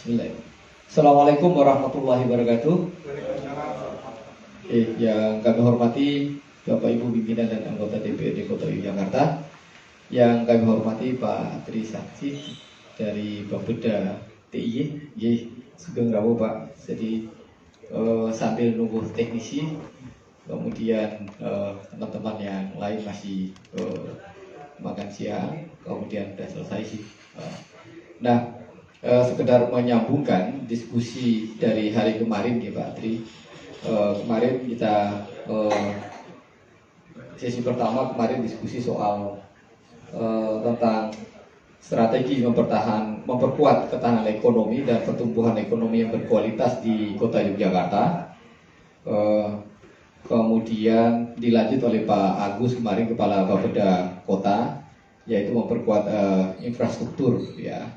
Bismillah. Assalamualaikum warahmatullahi wabarakatuh. Yang kami hormati Bapak Ibu pimpinan dan anggota DPRD Kota Yogyakarta, yang kami hormati Pak Tri Sakti dari Bapeda TIY, Sugeng Rawo Pak. Jadi sambil nunggu teknisi, kemudian teman-teman yang lain masih makan siang, kemudian sudah selesai sih. Sekedar menyambungkan diskusi dari hari kemarin ya Pak Tri. Kemarin kita sesi pertama kemarin diskusi soal tentang strategi memperkuat ketahanan ekonomi dan pertumbuhan ekonomi yang berkualitas di Kota Yogyakarta. Kemudian dilanjut oleh Pak Agus kemarin, Kepala Bapeda Kota, yaitu memperkuat infrastruktur ya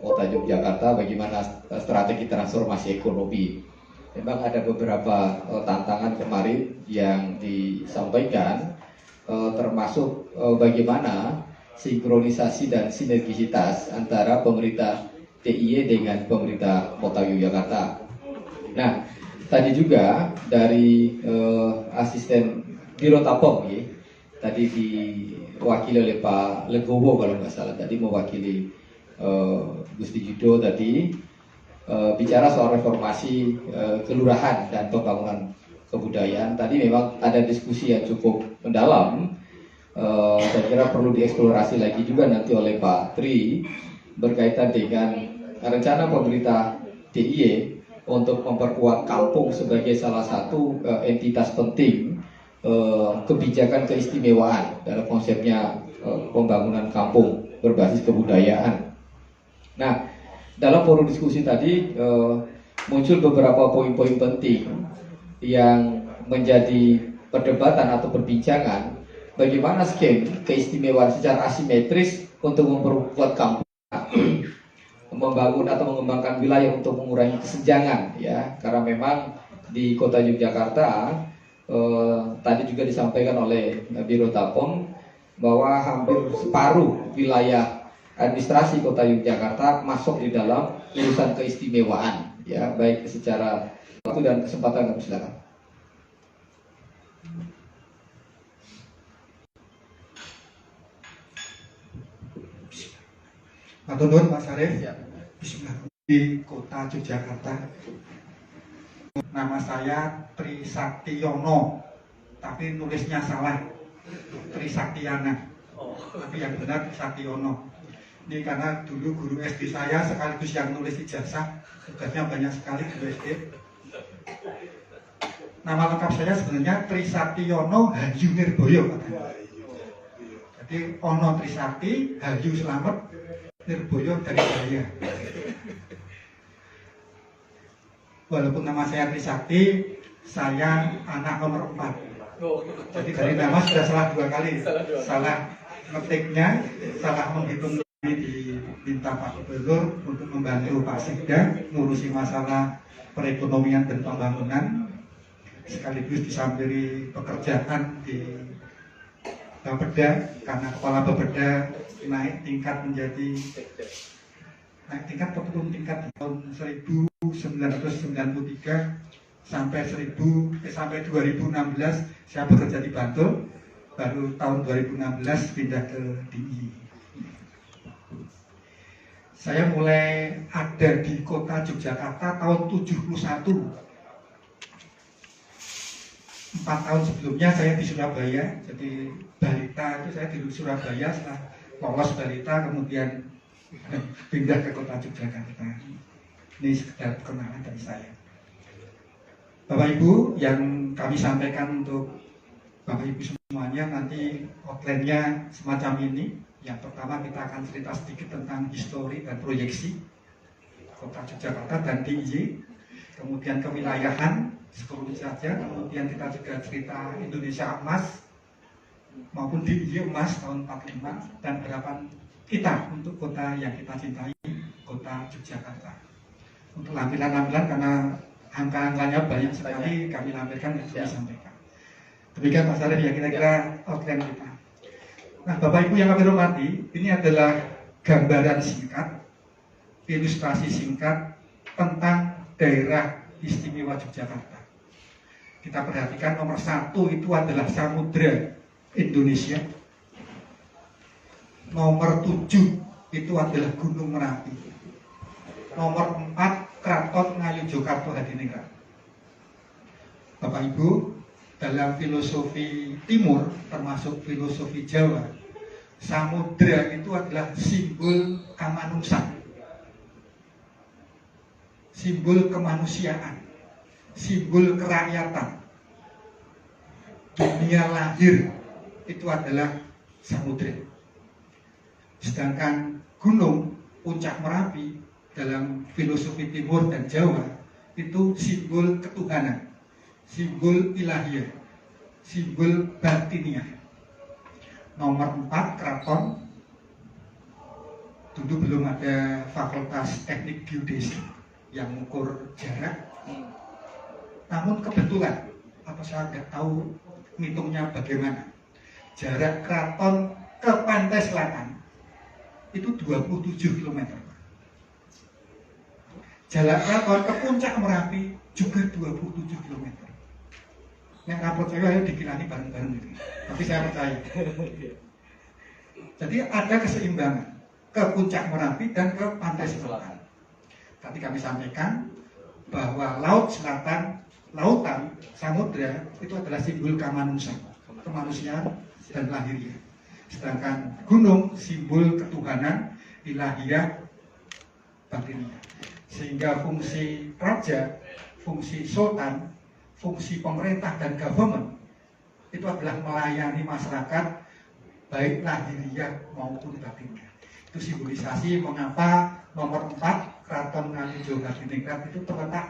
Kota Yogyakarta, bagaimana strategi transformasi ekonomi. Memang ada beberapa tantangan kemarin yang disampaikan, termasuk bagaimana sinkronisasi dan sinergisitas antara pemerintah DIY dengan pemerintah Kota Yogyakarta. Nah, tadi juga dari asisten Biro Tapom ya, tadi diwakili oleh Pak Legowo kalau nggak salah, tadi mewakili Gusti Judo tadi bicara soal reformasi kelurahan dan pembangunan kebudayaan. Tadi memang ada diskusi yang cukup mendalam. Saya kira perlu dieksplorasi lagi juga nanti oleh Pak Tri berkaitan dengan rencana pemerintah DIY untuk memperkuat kampung sebagai salah satu entitas penting kebijakan keistimewaan dalam konsepnya pembangunan kampung berbasis kebudayaan. Nah, dalam forum diskusi tadi muncul beberapa poin-poin penting yang menjadi perdebatan atau perbincangan, bagaimana skema keistimewaan secara asimetris untuk memperkuat kampung, membangun atau mengembangkan wilayah untuk mengurangi kesenjangan ya, karena memang di Kota Yogyakarta tadi juga disampaikan oleh Biro Tapom bahwa hampir separuh wilayah administrasi Kota Yogyakarta masuk di dalam urusan keistimewaan ya, baik secara waktu dan kesempatan. Kami silakan. Matur Pak Sarif ya. Bismillah. Di Kota Yogyakarta. Nama saya Tri Saktiono, tapi nulisnya salah, Tri Saktiana. Tapi yang benar Tri Saktiono. Ini karena dulu guru SD saya sekaligus yang nulis ijazah, tugasnya banyak sekali guru SD. Nama lengkap saya sebenarnya Tri Saktiono Hayu Nirboyo. Jadi Ono Trisakti, Hayu Slamet, Nirboyo dari saya. Walaupun nama saya Trisakti, saya anak nomor 4. Jadi dari nama sudah salah 2 kali. Salah ngetiknya, salah menghitung. Diminta Pak Gubernur untuk membantu Pak Sekda ngurusi masalah perekonomian dan pembangunan, sekaligus disampiri pekerjaan di Bapeda karena Kepala Bapeda naik tingkat atau turun tingkat di tahun 1993 sampai 2016 saya bekerja di Bantul, baru tahun 2016 pindah ke DIY. Saya mulai ada di Kota Yogyakarta tahun 71. 4 tahun sebelumnya saya di Surabaya, jadi balita itu saya di Surabaya, setelah lolos balita kemudian pindah ke Kota Yogyakarta. Ini sekedar perkenalan dari saya. Bapak Ibu, yang kami sampaikan untuk Bapak Ibu semuanya nanti outline-nya semacam ini. Yang pertama kita akan cerita sedikit tentang histori dan proyeksi Kota Yogyakarta dan DIY, kemudian kewilayahan seluruh saja, kemudian kita juga cerita Indonesia Emas maupun DIY Emas tahun 45 dan harapan kita untuk kota yang kita cintai, Kota Yogyakarta. Untuk lampiran-lampiran karena angka-angkanya banyak sekali kami lampirkan dan disampaikan. Demikian Pak Sarif ya, kira-kira outline kita. Nah, Bapak Ibu yang kami hormati, ini adalah gambaran singkat ilustrasi singkat tentang daerah istimewa Yogyakarta. Kita perhatikan nomor 1 itu adalah Samudra Indonesia. Nomor 7 itu adalah Gunung Merapi. Nomor 4 Kraton Ngayogyakarta Hadiningrat. Bapak Ibu, dalam filosofi Timur termasuk filosofi Jawa, samudra itu adalah simbol kemanusiaan, simbol kemanusiaan, simbol kerakyatan. Dunia lahir itu adalah samudra. Sedangkan gunung puncak Merapi dalam filosofi Timur dan Jawa itu simbol ketuhanan, simbol ilahiyah, simbol batiniah. Nomor 4 Kraton. Dulu belum ada fakultas teknik geodesi yang mengukur jarak. Namun kebetulan, apa saya nggak tahu ngitungnya bagaimana, jarak Kraton ke pantai selatan itu 27 km. Jarak Kraton ke puncak Merapi juga 27 km. Nek rapor saya ayo dikilani bareng-bareng gitu. Tapi saya percaya. Jadi ada keseimbangan ke puncak Merapi dan ke pantai selatan. Tadi kami sampaikan bahwa laut selatan, lautan, samudra itu adalah simbol kemanusiaan dan lahiriah. Sedangkan gunung simbol ketuhanan, ilahiyah, batiniah. Sehingga fungsi raja, fungsi sultan, fungsi pemerintah dan government itu adalah melayani masyarakat baik lahiriah maupun batiniah. Itu simbolisasi mengapa nomor 4 Kraton Ngayogyakarta Hadiningrat itu terletak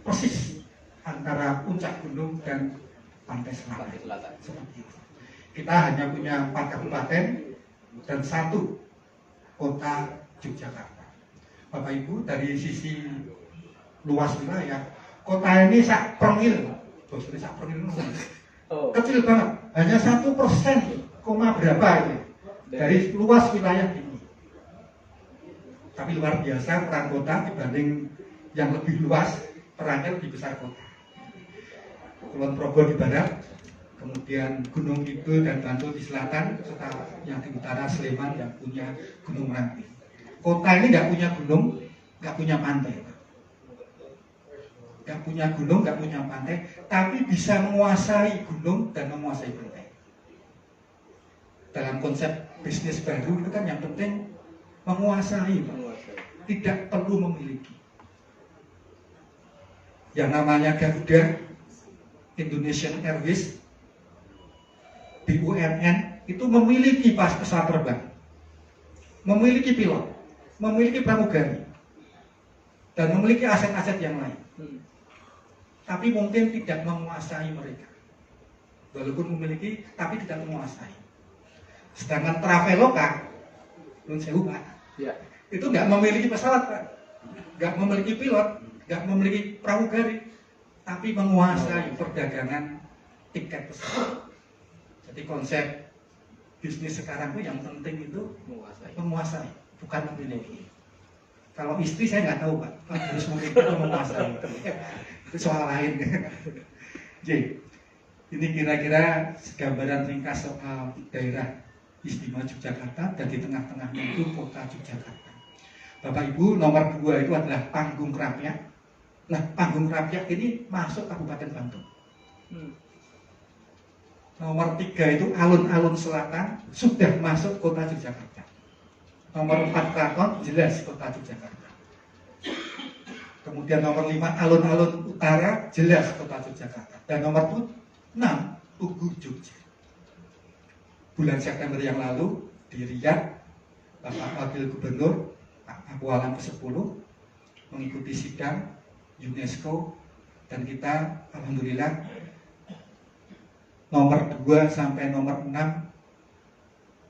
persis antara puncak gunung dan pantai selatan. Seperti itu. Kita hanya punya 4 kabupaten dan 1 kota Yogyakarta. Bapak Ibu, dari sisi luas wilayah, kota ini sak per mil, kecil banget, hanya 1%, berapa ini dari luas wilayah ini. Tapi luar biasa peran kota dibanding yang lebih luas, perannya lebih besar kota. Kulon Progo di barat, kemudian Gunung Kidul dan Bantul di selatan, serta yang di utara Sleman yang punya Gunung Merapi. Kota ini nggak punya gunung, nggak punya pantai, nggak punya gunung, nggak punya pantai, tapi bisa menguasai gunung dan menguasai pantai. Dalam konsep bisnis baru itu kan yang penting menguasai, tidak perlu memiliki. Yang namanya Garuda, Indonesian Airways, BUMN itu memiliki pesawat terbang, memiliki pilot, memiliki pramugari, dan memiliki aset-aset yang lain. Tapi mungkin tidak menguasai mereka. Walaupun memiliki, tapi tidak menguasai. Sedangkan Traveloka, Nun Sewu Pak, itu nggak memiliki pesawat Pak, nggak memiliki pilot, nggak memiliki pramugari, tapi menguasai perdagangan tiket pesawat. Jadi konsep bisnis sekarang itu yang penting itu menguasai, bukan memiliki. Kalau istri saya nggak tahu Pak, harus memiliki atau menguasai. Itu soal lain. Jadi ini kira-kira gambaran ringkas soal daerah istimewa Yogyakarta, dan di tengah-tengahnya itu kota Yogyakarta. Bapak Ibu, nomor 2 itu adalah Panggung Krapyak. Nah, Panggung Krapyak ini masuk Kabupaten Bantul. Nomor 3 itu alun-alun selatan, sudah masuk kota Yogyakarta. Nomor 4 Kraton, jelas kota Yogyakarta. Kemudian nomor 5 alun-alun utara, jelas kota Yogyakarta. Dan nomor 6 Tugu Jogja. Bulan September yang lalu di Riyadh, Bapak Wakil Gubernur Pak Abu Alam ke-10 mengikuti sidang UNESCO, dan kita alhamdulillah nomor 2 sampai nomor 6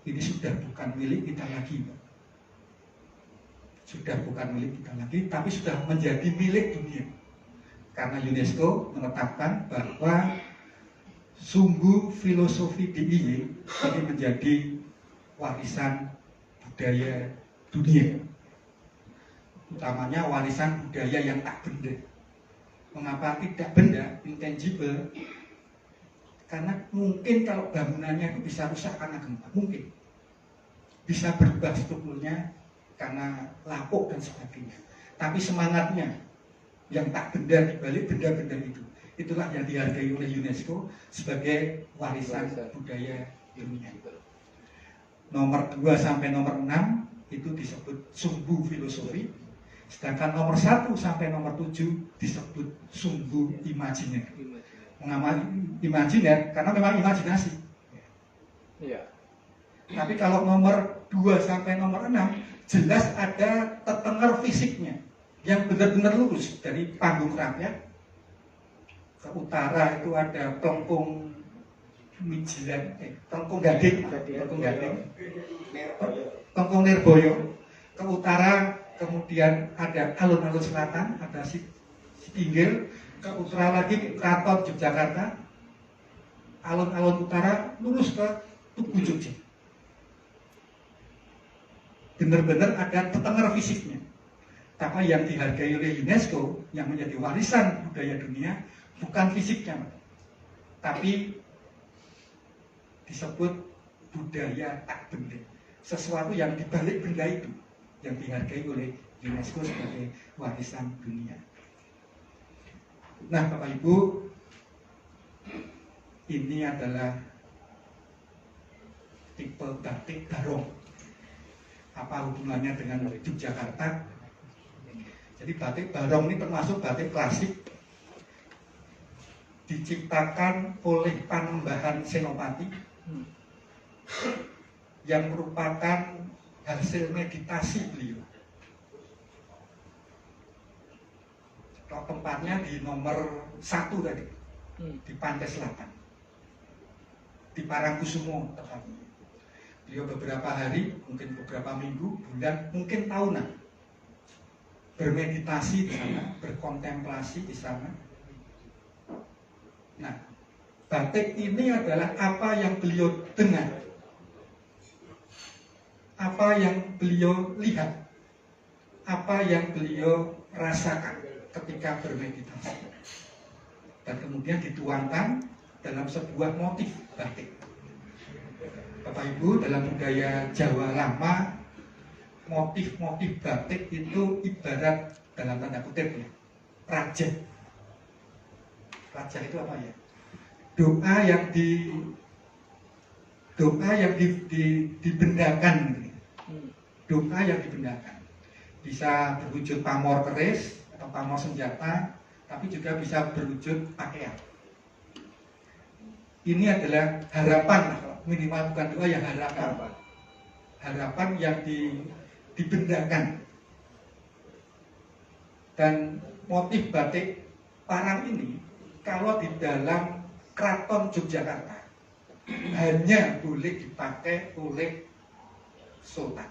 ini sudah bukan milik kita lagi, sudah bukan milik kita lagi, tapi sudah menjadi milik dunia, karena UNESCO menetapkan bahwa sungguh filosofi DIY ini menjadi warisan budaya dunia. utamanya warisan budaya yang tak benda. Mengapa tidak benda, intangible? Karena mungkin kalau bangunannya itu bisa rusak karena gempa, mungkin bisa berubah strukturnya karena lapuk dan sebagainya. Tapi semangatnya yang tak benda dibalik benda-benda itu, itulah yang dihargai oleh UNESCO sebagai warisan budaya dunia. Nomor 2 sampai nomor 6 itu disebut sumbu filosofi, sedangkan nomor 1 sampai nomor 7 disebut sumbu imajiner. Mengapa imajiner? Karena memang imajinasi. Iya. Tapi kalau nomor 2 sampai nomor 6 jelas ada tetenger fisiknya yang benar-benar lurus dari panggung rakyat ke utara itu ada Plengkung Mijilan, Plengkung Gading, Plengkung Nirboyo. Ke utara kemudian ada alun-alun selatan, ada Sitinggil. Ke utara lagi Keraton Yogyakarta. Alun-alun utara lurus ke Tugu Jogja. Benar-benar ada tetenger fisiknya. Tapi yang dihargai oleh UNESCO yang menjadi warisan budaya dunia bukan fisiknya, tapi disebut budaya tak benda. Sesuatu yang dibalik benda itu yang dihargai oleh UNESCO sebagai warisan dunia. Nah, Bapak Ibu, ini adalah tipe batik Barong. Apa hubungannya dengan Yogyakarta? Jadi batik Barong ini termasuk batik klasik, diciptakan oleh Panembahan Senopati yang merupakan hasil meditasi beliau. Tempatnya di nomor 1 tadi, di Pantai Selatan, di Parangkusumo tepatnya. Beliau beberapa hari, mungkin beberapa minggu, bulan, mungkin tahunan bermeditasi di sana, berkontemplasi di sana. Nah, batik ini adalah apa yang beliau dengar, apa yang beliau lihat, apa yang beliau rasakan ketika bermeditasi, dan kemudian dituangkan dalam sebuah motif batik. Bapak Ibu, dalam budaya Jawa lama, motif-motif batik itu ibarat dalam tanda kutip ya, raja. Raja itu apa ya? Doa yang dibendakan, doa yang dibendakan. Bisa berwujud pamor keris atau pamor senjata, tapi juga bisa berwujud pakaian. Ini adalah harapan, minimal bukan doa, yang harapan yang dibendakan. Dan motif batik Parang ini kalau di dalam Keraton Yogyakarta hanya boleh dipakai oleh sultan.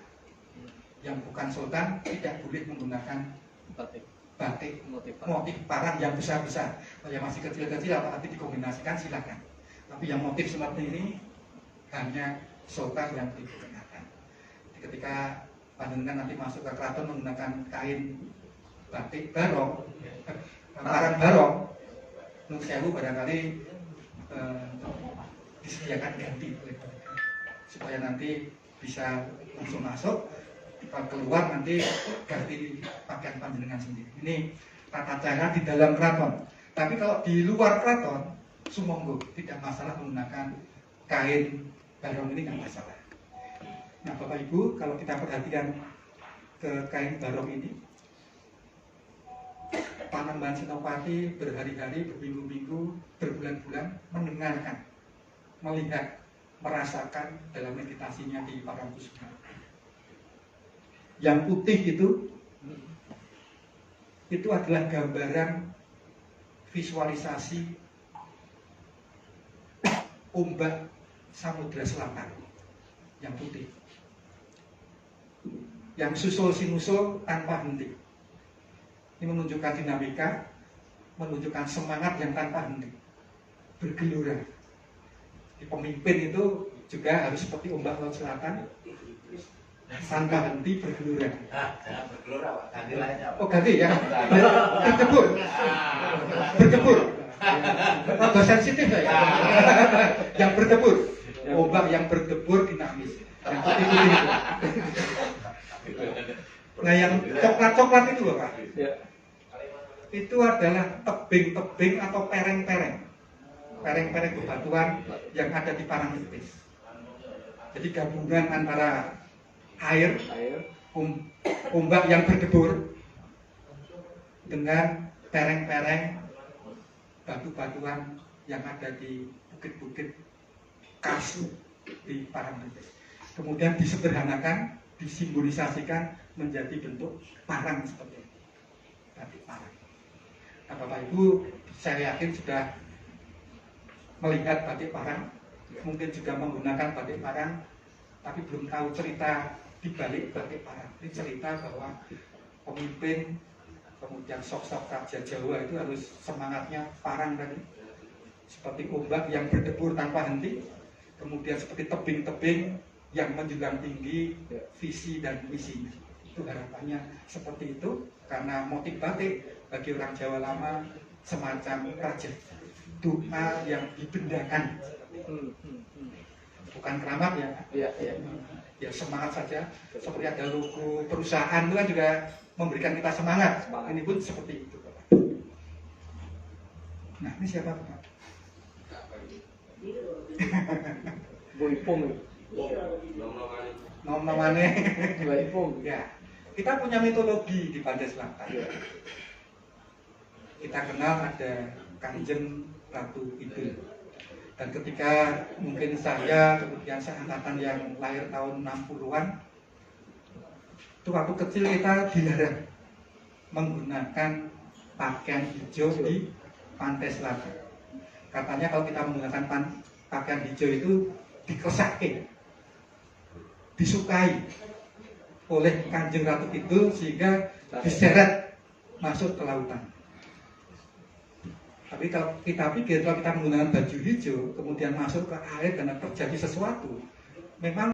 Yang bukan sultan tidak boleh menggunakan batik motif parang yang besar-besar. Kalau yang masih kecil-kecil atau nanti dikombinasikan silakan. Tapi yang motif seperti ini hanya sultan yang digunakan. Ketika panjenengan nanti masuk ke keraton menggunakan kain batik Barong, parang Barong, nun sewu barangkali disediakan ganti supaya nanti bisa langsung masuk, kalau keluar nanti ganti pakaian panjenengan sendiri. Ini tata cara di dalam keraton. Tapi kalau di luar keraton, sumonggo, tidak masalah menggunakan kain Barong ini, nggak masalah. Nah, Bapak Ibu, kalau kita perhatikan ke kain Barong ini, Panembahan Senopati berhari-hari, berminggu-minggu, berbulan-bulan mendengarkan, melihat, merasakan dalam meditasinya di Parangkusumo. Yang putih itu adalah gambaran visualisasi ombak Samudra Selatan yang putih, yang susul sinusul tanpa henti. Ini menunjukkan dinamika, menunjukkan semangat yang tanpa henti, bergelora. Di pemimpin itu juga harus seperti ombak laut selatan, tanpa henti bergelora. Jangan bergelora, Pak. Ganti lainnya, Pak. Oh ganti ya, berkebur, berkebur. Agak sensitif saya. Yang berkebur, ombak yang berkebur dinamis. Yang seperti itu. Nah yang coklat-coklat itu loh Pak, itu adalah tebing-tebing atau pereng-pereng, pereng-pereng bebatuan yang ada di Parangtritis. Jadi gabungan antara air, ombak yang berdebur dengan pereng-pereng batu-batuan yang ada di bukit-bukit Karsu di Parangtritis. Kemudian disederhanakan, disimbolisasikan menjadi bentuk parang seperti ini, batik parang. Nah, Bapak Ibu, saya yakin sudah melihat batik parang, mungkin juga menggunakan batik parang, tapi belum tahu cerita di balik batik parang. Ini cerita bahwa pemimpin, kemudian sok-sok raja Jawa itu harus semangatnya parang tadi, seperti ombak yang berdebur tanpa henti, kemudian seperti tebing-tebing yang menjulang tinggi visi dan misinya. Itu harapannya seperti itu, karena motif batik bagi orang Jawa lama semacam raja, doa yang dibendakan, bukan keramat ya, ya semangat saja. Seperti ada logo perusahaan itu kan juga memberikan kita semangat. Ini pun seperti itu. Nah ini siapa Pak? Bu Ipung. Nom-nomane. Bu Ipung. Ya, kita punya mitologi di Pantai Selatan. Kita kenal ada Kanjeng Ratu Kidul. Dan ketika mungkin saya, kemudian seangkatan yang lahir tahun 60-an, itu waktu kecil kita dilarang menggunakan pakaian hijau di Pantai Selatan. Katanya kalau kita menggunakan pakaian hijau itu dikesake, disukai oleh Kanjeng Ratu Kidul sehingga diseret masuk ke lautan. Tapi kalau kita pikir, kalau kita menggunakan baju hijau kemudian masuk ke air dan terjadi sesuatu, memang